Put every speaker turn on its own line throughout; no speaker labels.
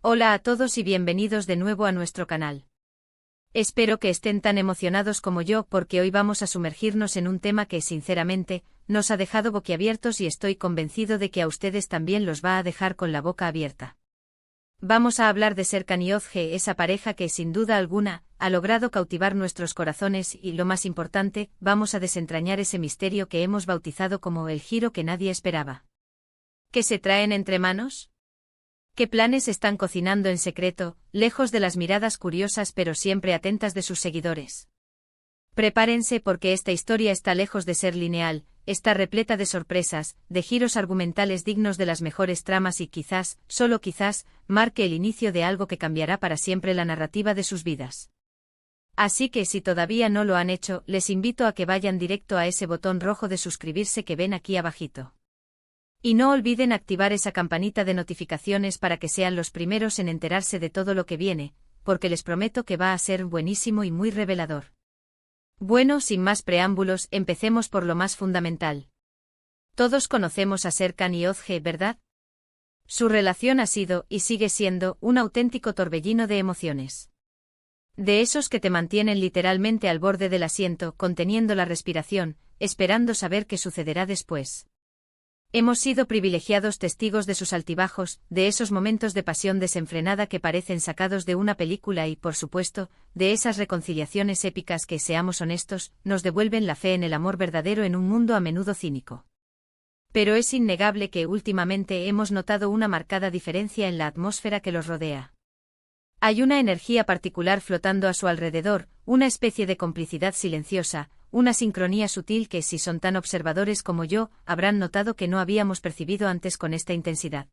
Hola a todos y bienvenidos de nuevo a nuestro canal. Espero que estén tan emocionados como yo porque hoy vamos a sumergirnos en un tema que, sinceramente, nos ha dejado boquiabiertos y estoy convencido de que a ustedes también los va a dejar con la boca abierta. Vamos a hablar de Serkan y Özge, esa pareja que, sin duda alguna, ha logrado cautivar nuestros corazones y, lo más importante, vamos a desentrañar ese misterio que hemos bautizado como el giro que nadie esperaba. ¿Qué se traen entre manos? ¿Qué planes están cocinando en secreto, lejos de las miradas curiosas pero siempre atentas de sus seguidores? Prepárense porque esta historia está lejos de ser lineal, está repleta de sorpresas, de giros argumentales dignos de las mejores tramas y quizás, solo quizás, marque el inicio de algo que cambiará para siempre la narrativa de sus vidas. Así que si todavía no lo han hecho, les invito a que vayan directo a ese botón rojo de suscribirse que ven aquí abajito. Y no olviden activar esa campanita de notificaciones para que sean los primeros en enterarse de todo lo que viene, porque les prometo que va a ser buenísimo y muy revelador. Bueno, sin más preámbulos, empecemos por lo más fundamental. Todos conocemos a Serkan y Özge, ¿verdad? Su relación ha sido, y sigue siendo, un auténtico torbellino de emociones. De esos que te mantienen literalmente al borde del asiento, conteniendo la respiración, esperando saber qué sucederá después. Hemos sido privilegiados testigos de sus altibajos, de esos momentos de pasión desenfrenada que parecen sacados de una película y, por supuesto, de esas reconciliaciones épicas que, seamos honestos, nos devuelven la fe en el amor verdadero en un mundo a menudo cínico. Pero es innegable que últimamente hemos notado una marcada diferencia en la atmósfera que los rodea. Hay una energía particular flotando a su alrededor, una especie de complicidad silenciosa, una sincronía sutil que, si son tan observadores como yo, habrán notado que no habíamos percibido antes con esta intensidad.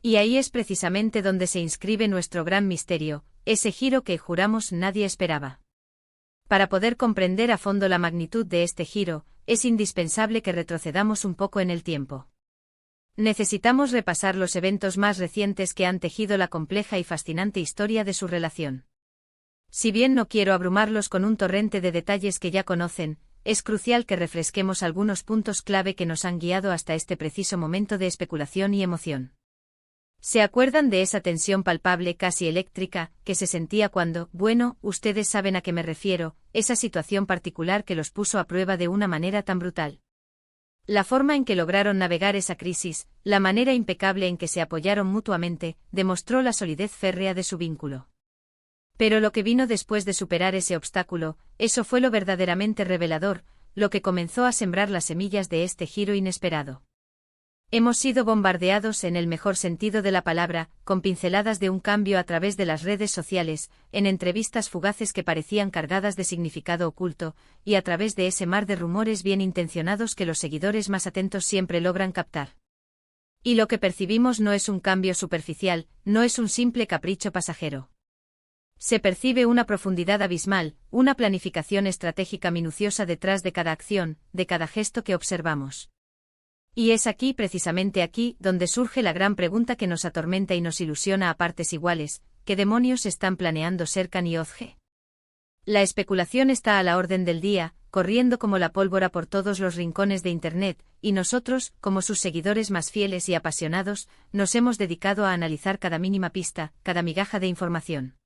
Y ahí es precisamente donde se inscribe nuestro gran misterio, ese giro que, juramos, nadie esperaba. Para poder comprender a fondo la magnitud de este giro, es indispensable que retrocedamos un poco en el tiempo. Necesitamos repasar los eventos más recientes que han tejido la compleja y fascinante historia de su relación. Si bien no quiero abrumarlos con un torrente de detalles que ya conocen, es crucial que refresquemos algunos puntos clave que nos han guiado hasta este preciso momento de especulación y emoción. ¿Se acuerdan de esa tensión palpable, casi eléctrica, que se sentía cuando, bueno, ustedes saben a qué me refiero, esa situación particular que los puso a prueba de una manera tan brutal? La forma en que lograron navegar esa crisis, la manera impecable en que se apoyaron mutuamente, demostró la solidez férrea de su vínculo. Pero lo que vino después de superar ese obstáculo, eso fue lo verdaderamente revelador, lo que comenzó a sembrar las semillas de este giro inesperado. Hemos sido bombardeados en el mejor sentido de la palabra, con pinceladas de un cambio a través de las redes sociales, en entrevistas fugaces que parecían cargadas de significado oculto, y a través de ese mar de rumores bien intencionados que los seguidores más atentos siempre logran captar. Y lo que percibimos no es un cambio superficial, no es un simple capricho pasajero. Se percibe una profundidad abismal, una planificación estratégica minuciosa detrás de cada acción, de cada gesto que observamos. Y es aquí, precisamente aquí, donde surge la gran pregunta que nos atormenta y nos ilusiona a partes iguales: ¿qué demonios están planeando Serkan y Özge? La especulación está a la orden del día, corriendo como la pólvora por todos los rincones de Internet, y nosotros, como sus seguidores más fieles y apasionados, nos hemos dedicado a analizar cada mínima pista, cada migaja de información.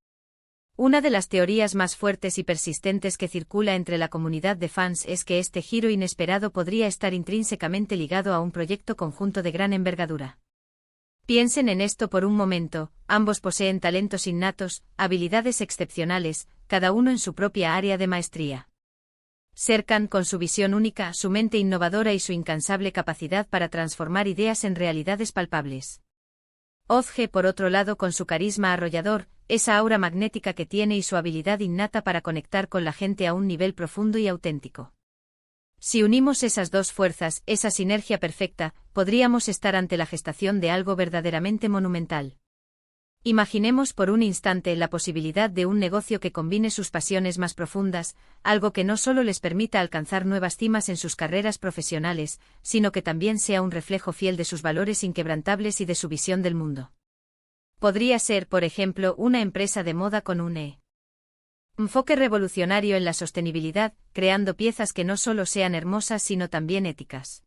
Una de las teorías más fuertes y persistentes que circula entre la comunidad de fans es que este giro inesperado podría estar intrínsecamente ligado a un proyecto conjunto de gran envergadura. Piensen en esto por un momento: ambos poseen talentos innatos, habilidades excepcionales, cada uno en su propia área de maestría. Serkan con su visión única, su mente innovadora y su incansable capacidad para transformar ideas en realidades palpables. Özge, por otro lado, con su carisma arrollador, esa aura magnética que tiene y su habilidad innata para conectar con la gente a un nivel profundo y auténtico. Si unimos esas dos fuerzas, esa sinergia perfecta, podríamos estar ante la gestación de algo verdaderamente monumental. Imaginemos por un instante la posibilidad de un negocio que combine sus pasiones más profundas, algo que no solo les permita alcanzar nuevas cimas en sus carreras profesionales, sino que también sea un reflejo fiel de sus valores inquebrantables y de su visión del mundo. Podría ser, por ejemplo, una empresa de moda con un enfoque revolucionario en la sostenibilidad, creando piezas que no solo sean hermosas sino también éticas.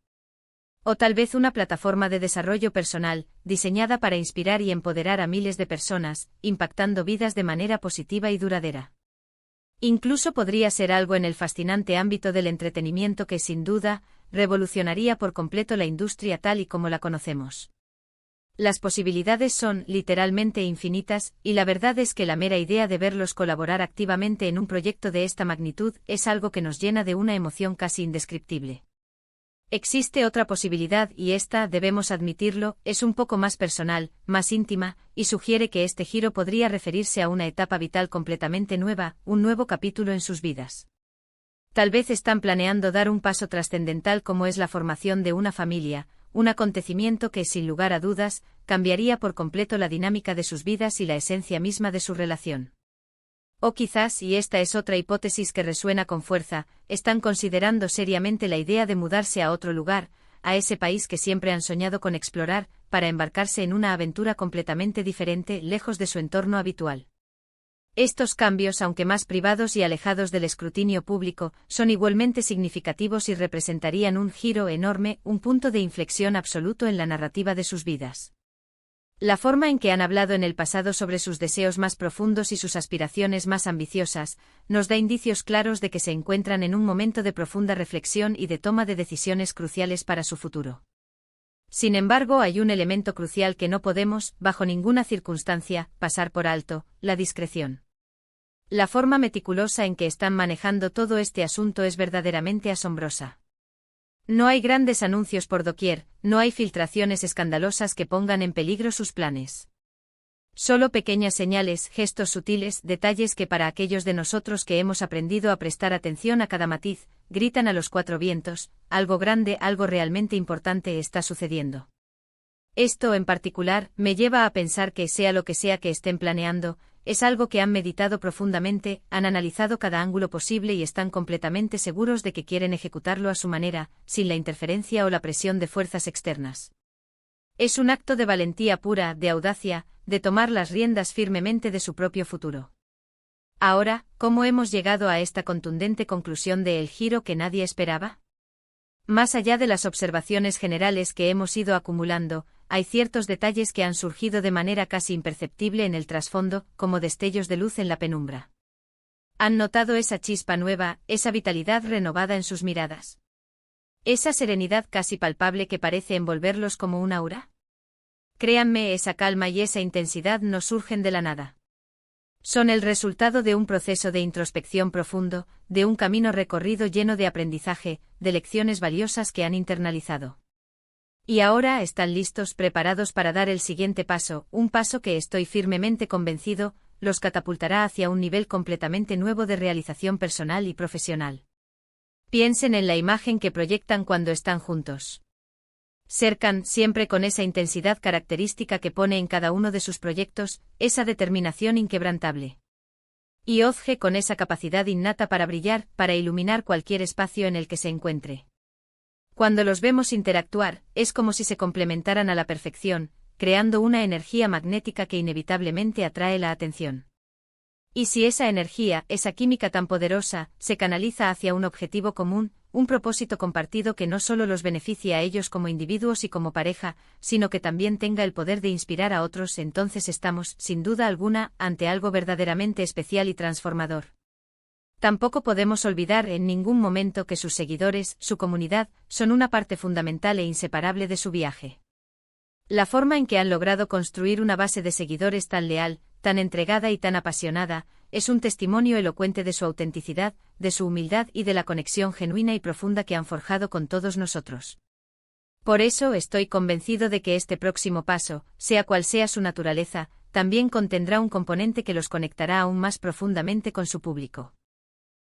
O tal vez una plataforma de desarrollo personal, diseñada para inspirar y empoderar a miles de personas, impactando vidas de manera positiva y duradera. Incluso podría ser algo en el fascinante ámbito del entretenimiento que, sin duda, revolucionaría por completo la industria tal y como la conocemos. Las posibilidades son, literalmente, infinitas, y la verdad es que la mera idea de verlos colaborar activamente en un proyecto de esta magnitud es algo que nos llena de una emoción casi indescriptible. Existe otra posibilidad y esta, debemos admitirlo, es un poco más personal, más íntima, y sugiere que este giro podría referirse a una etapa vital completamente nueva, un nuevo capítulo en sus vidas. Tal vez están planeando dar un paso trascendental como es la formación de una familia, un acontecimiento que, sin lugar a dudas, cambiaría por completo la dinámica de sus vidas y la esencia misma de su relación. O quizás, y esta es otra hipótesis que resuena con fuerza, están considerando seriamente la idea de mudarse a otro lugar, a ese país que siempre han soñado con explorar, para embarcarse en una aventura completamente diferente, lejos de su entorno habitual. Estos cambios, aunque más privados y alejados del escrutinio público, son igualmente significativos y representarían un giro enorme, un punto de inflexión absoluto en la narrativa de sus vidas. La forma en que han hablado en el pasado sobre sus deseos más profundos y sus aspiraciones más ambiciosas, nos da indicios claros de que se encuentran en un momento de profunda reflexión y de toma de decisiones cruciales para su futuro. Sin embargo, hay un elemento crucial que no podemos, bajo ninguna circunstancia, pasar por alto: la discreción. La forma meticulosa en que están manejando todo este asunto es verdaderamente asombrosa. No hay grandes anuncios por doquier, no hay filtraciones escandalosas que pongan en peligro sus planes. Solo pequeñas señales, gestos sutiles, detalles que para aquellos de nosotros que hemos aprendido a prestar atención a cada matiz, gritan a los cuatro vientos: algo grande, algo realmente importante está sucediendo. Esto, en particular, me lleva a pensar que, sea lo que sea que estén planeando, es algo que han meditado profundamente, han analizado cada ángulo posible y están completamente seguros de que quieren ejecutarlo a su manera, sin la interferencia o la presión de fuerzas externas. Es un acto de valentía pura, de audacia, de tomar las riendas firmemente de su propio futuro. Ahora, ¿cómo hemos llegado a esta contundente conclusión de el giro que nadie esperaba? Más allá de las observaciones generales que hemos ido acumulando, hay ciertos detalles que han surgido de manera casi imperceptible en el trasfondo, como destellos de luz en la penumbra. ¿Han notado esa chispa nueva, esa vitalidad renovada en sus miradas? ¿Esa serenidad casi palpable que parece envolverlos como un aura? Créanme, esa calma y esa intensidad no surgen de la nada. Son el resultado de un proceso de introspección profundo, de un camino recorrido lleno de aprendizaje, de lecciones valiosas que han internalizado. Y ahora están listos, preparados para dar el siguiente paso, un paso que, estoy firmemente convencido, los catapultará hacia un nivel completamente nuevo de realización personal y profesional. Piensen en la imagen que proyectan cuando están juntos. Serkan, siempre con esa intensidad característica que pone en cada uno de sus proyectos, esa determinación inquebrantable. Y Ozge, con esa capacidad innata para brillar, para iluminar cualquier espacio en el que se encuentre. Cuando los vemos interactuar, es como si se complementaran a la perfección, creando una energía magnética que inevitablemente atrae la atención. Y si esa energía, esa química tan poderosa, se canaliza hacia un objetivo común, un propósito compartido que no solo los beneficie a ellos como individuos y como pareja, sino que también tenga el poder de inspirar a otros, entonces estamos, sin duda alguna, ante algo verdaderamente especial y transformador. Tampoco podemos olvidar en ningún momento que sus seguidores, su comunidad, son una parte fundamental e inseparable de su viaje. La forma en que han logrado construir una base de seguidores tan leal, tan entregada y tan apasionada, es un testimonio elocuente de su autenticidad, de su humildad y de la conexión genuina y profunda que han forjado con todos nosotros. Por eso estoy convencido de que este próximo paso, sea cual sea su naturaleza, también contendrá un componente que los conectará aún más profundamente con su público.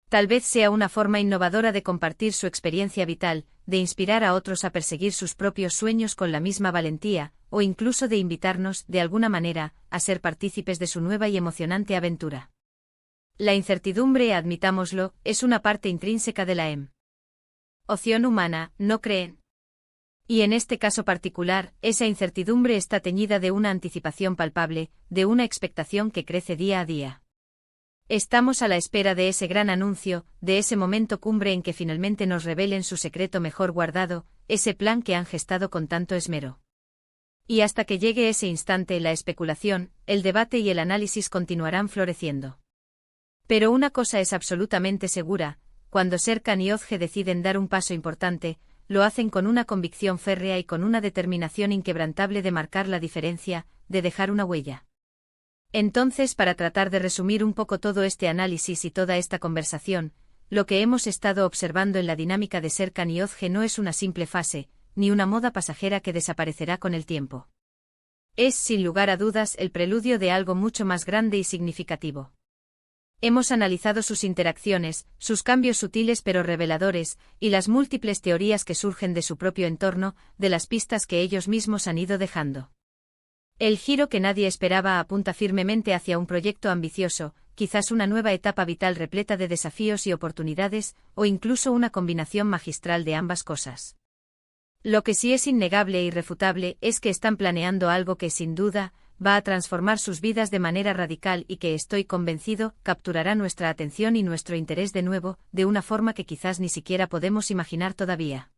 Tal vez sea una forma innovadora de compartir su experiencia vital, de inspirar a otros a perseguir sus propios sueños con la misma valentía, o incluso de invitarnos, de alguna manera, a ser partícipes de su nueva y emocionante aventura. La incertidumbre, admitámoslo, es una parte intrínseca de la emoción humana, ¿no creen? Y en este caso particular, esa incertidumbre está teñida de una anticipación palpable, de una expectación que crece día a día. Estamos a la espera de ese gran anuncio, de ese momento cumbre en que finalmente nos revelen su secreto mejor guardado, ese plan que han gestado con tanto esmero. Y hasta que llegue ese instante, la especulación, el debate y el análisis continuarán floreciendo. Pero una cosa es absolutamente segura: cuando Serkan y Ozge deciden dar un paso importante, lo hacen con una convicción férrea y con una determinación inquebrantable de marcar la diferencia, de dejar una huella. Entonces, para tratar de resumir un poco todo este análisis y toda esta conversación, lo que hemos estado observando en la dinámica de Serkan y Ozge no es una simple fase, ni una moda pasajera que desaparecerá con el tiempo. Es, sin lugar a dudas, el preludio de algo mucho más grande y significativo. Hemos analizado sus interacciones, sus cambios sutiles pero reveladores, y las múltiples teorías que surgen de su propio entorno, de las pistas que ellos mismos han ido dejando. El giro que nadie esperaba apunta firmemente hacia un proyecto ambicioso, quizás una nueva etapa vital repleta de desafíos y oportunidades, o incluso una combinación magistral de ambas cosas. Lo que sí es innegable e irrefutable es que están planeando algo que, sin duda, va a transformar sus vidas de manera radical y que, estoy convencido, capturará nuestra atención y nuestro interés de nuevo, de una forma que quizás ni siquiera podemos imaginar todavía.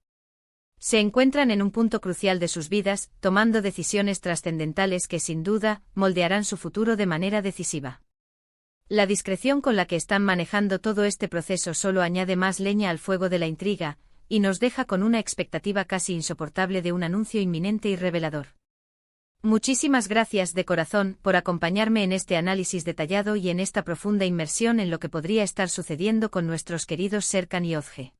Se encuentran en un punto crucial de sus vidas, tomando decisiones trascendentales que, sin duda, moldearán su futuro de manera decisiva. La discreción con la que están manejando todo este proceso solo añade más leña al fuego de la intriga, y nos deja con una expectativa casi insoportable de un anuncio inminente y revelador. Muchísimas gracias de corazón por acompañarme en este análisis detallado y en esta profunda inmersión en lo que podría estar sucediendo con nuestros queridos Serkan y Ozge.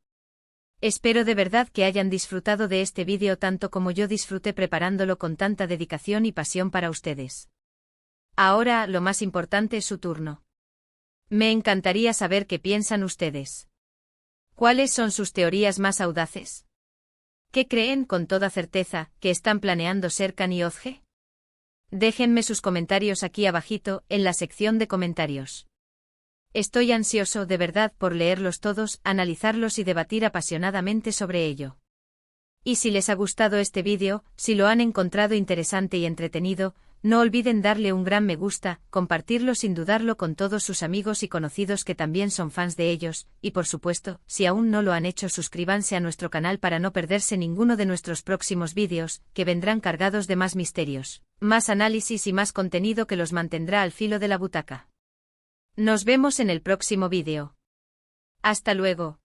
Espero de verdad que hayan disfrutado de este vídeo tanto como yo disfruté preparándolo con tanta dedicación y pasión para ustedes. Ahora, lo más importante es su turno. Me encantaría saber qué piensan ustedes. ¿Cuáles son sus teorías más audaces? ¿Qué creen con toda certeza que están planeando Serkan y Ozge? Déjenme sus comentarios aquí abajito, en la sección de comentarios. Estoy ansioso de verdad por leerlos todos, analizarlos y debatir apasionadamente sobre ello. Y si les ha gustado este vídeo, si lo han encontrado interesante y entretenido, no olviden darle un gran me gusta, compartirlo sin dudarlo con todos sus amigos y conocidos que también son fans de ellos, y por supuesto, si aún no lo han hecho, suscríbanse a nuestro canal para no perderse ninguno de nuestros próximos vídeos, que vendrán cargados de más misterios, más análisis y más contenido que los mantendrá al filo de la butaca. Nos vemos en el próximo vídeo. Hasta luego.